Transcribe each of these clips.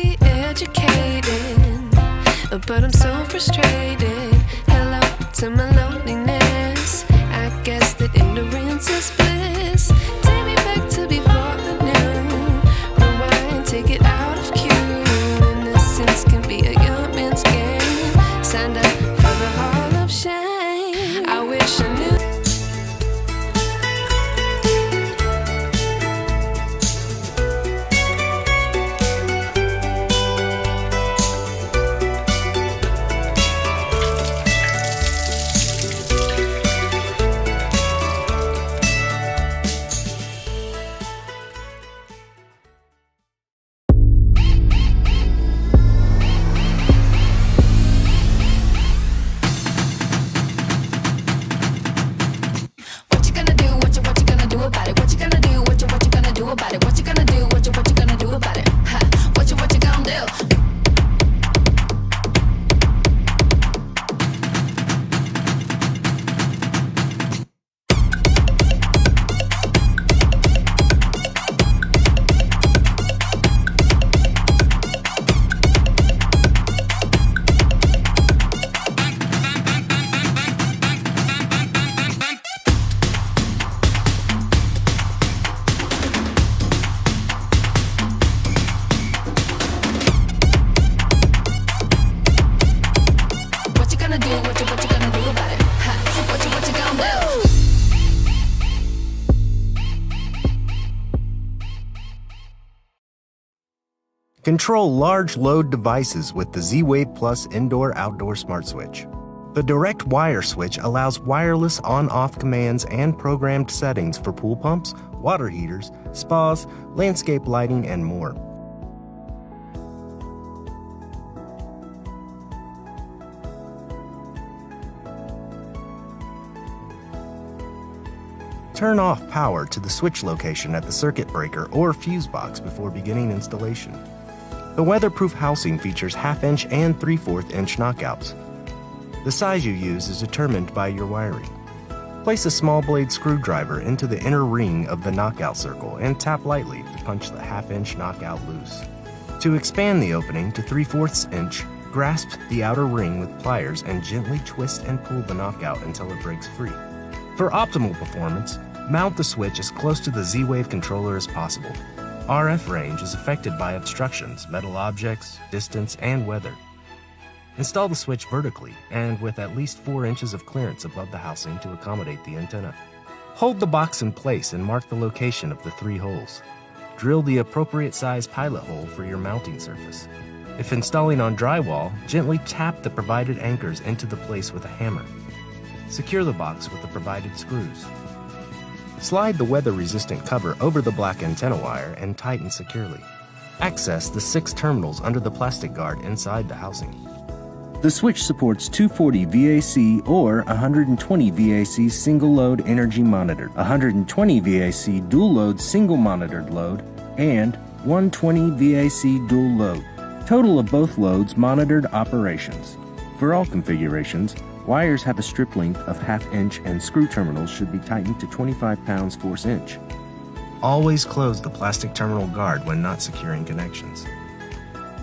be educated, but I'm so frustrated. Hello to my loneliness. I guess that ignorance is bliss. Take me back to before I knew. Rewind, take it out of cue. Innocence can be a young man's game. Signed up for the hall of shame. I wish I knew. Control large load devices with the Z-Wave Plus Indoor-Outdoor Smart Switch. The direct wire switch allows wireless on-off commands and programmed settings for pool pumps, water heaters, spas, landscape lighting, and more. Turn off power to the switch location at the circuit breaker or fuse box before beginning installation. The weatherproof housing features 1/2-inch and 3/4-inch knockouts. The size you use is determined by your wiring. Place a small blade screwdriver into the inner ring of the knockout circle and tap lightly to punch the 1/2-inch knockout loose. To expand the opening to 3/4 inch, grasp the outer ring with pliers and gently twist and pull the knockout until it breaks free. For optimal performance, mount the switch as close to the Z-Wave controller as possible. RF range is affected by obstructions, metal objects, distance, and weather. Install the switch vertically and with at least 4 inches of clearance above the housing to accommodate the antenna. Hold the box in place and mark the location of the 3 holes. Drill the appropriate size pilot hole for your mounting surface. If installing on drywall, gently tap the provided anchors into the place with a hammer. Secure the box with the provided screws. Slide the weather-resistant cover over the black antenna wire and tighten securely. Access the 6 terminals under the plastic guard inside the housing. The switch supports 240 VAC or 120 VAC single-load energy monitored, 120 VAC dual-load single-monitored load, and 120 VAC dual-load. Total of both loads monitored operations. For all configurations, wires have a strip length of 1/2 inch and screw terminals should be tightened to 25 pounds force inch. Always close the plastic terminal guard when not securing connections.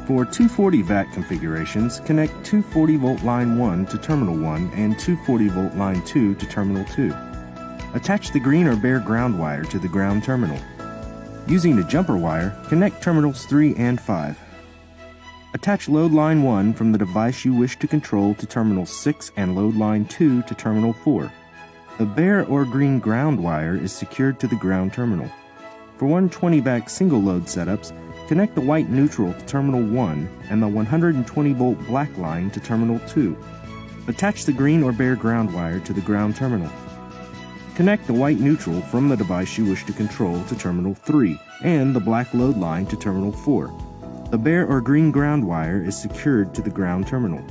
For 240 VAT configurations, connect 240 volt line 1 to terminal 1 and 240 volt line 2 to terminal 2. Attach the green or bare ground wire to the ground terminal. Using the jumper wire, connect terminals 3 and 5. Attach load line 1 from the device you wish to control to terminal 6 and load line 2 to terminal 4. The bare or green ground wire is secured to the ground terminal. For 120 VAC single load setups, connect the white neutral to terminal 1 and the 120 volt black line to terminal 2. Attach the green or bare ground wire to the ground terminal. Connect the white neutral from the device you wish to control to terminal 3 and the black load line to terminal 4. The bare or green ground wire is secured to the ground terminal.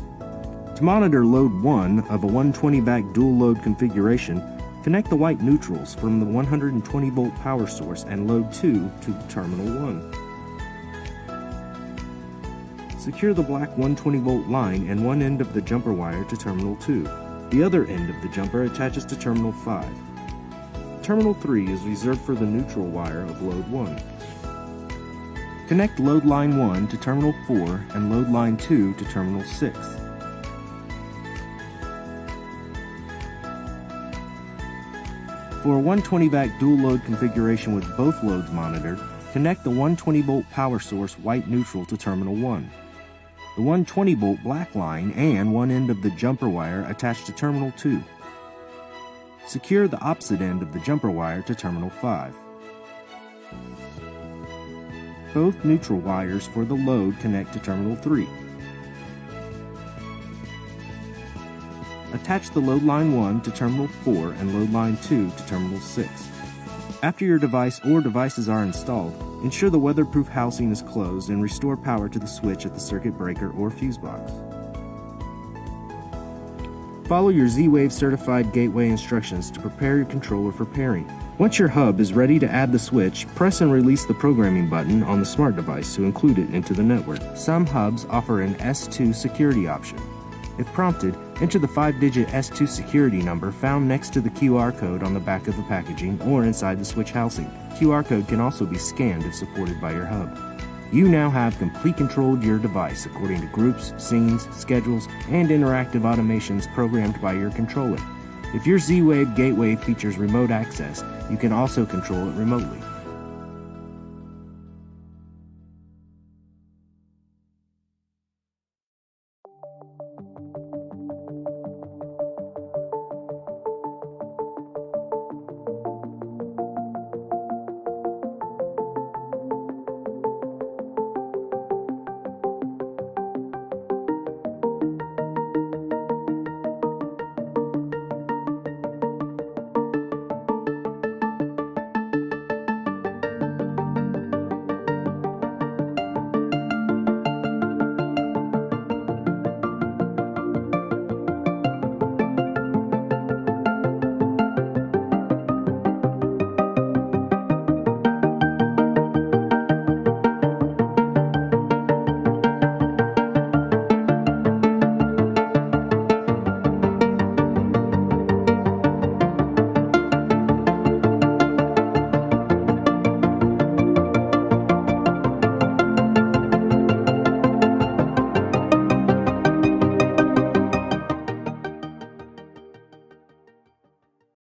To monitor load 1 of a 120 VAC dual load configuration, connect the white neutrals from the 120 volt power source and load 2 to terminal 1. Secure the black 120 volt line and one end of the jumper wire to terminal 2. The other end of the jumper attaches to terminal 5. Terminal 3 is reserved for the neutral wire of load 1. Connect load line 1 to terminal 4 and load line 2 to terminal 6. For a 120-vac dual-load configuration with both loads monitored, connect the 120-volt power source white neutral to terminal 1. The 120-volt black line and one end of the jumper wire attached to terminal 2. Secure the opposite end of the jumper wire to terminal 5. Both neutral wires for the load connect to terminal 3. Attach the load line 1 to terminal 4 and load line 2 to terminal 6. After your device or devices are installed, ensure the weatherproof housing is closed and restore power to the switch at the circuit breaker or fuse box. Follow your Z-Wave certified gateway instructions to prepare your controller for pairing. Once your hub is ready to add the switch, press and release the programming button on the smart device to include it into the network. Some hubs offer an S2 security option. If prompted, enter the 5-digit S2 security number found next to the QR code on the back of the packaging or inside the switch housing. QR code can also be scanned if supported by your hub. You now have complete control of your device according to groups, scenes, schedules, and interactive automations programmed by your controller. If your Z-Wave gateway features remote access, you can also control it remotely.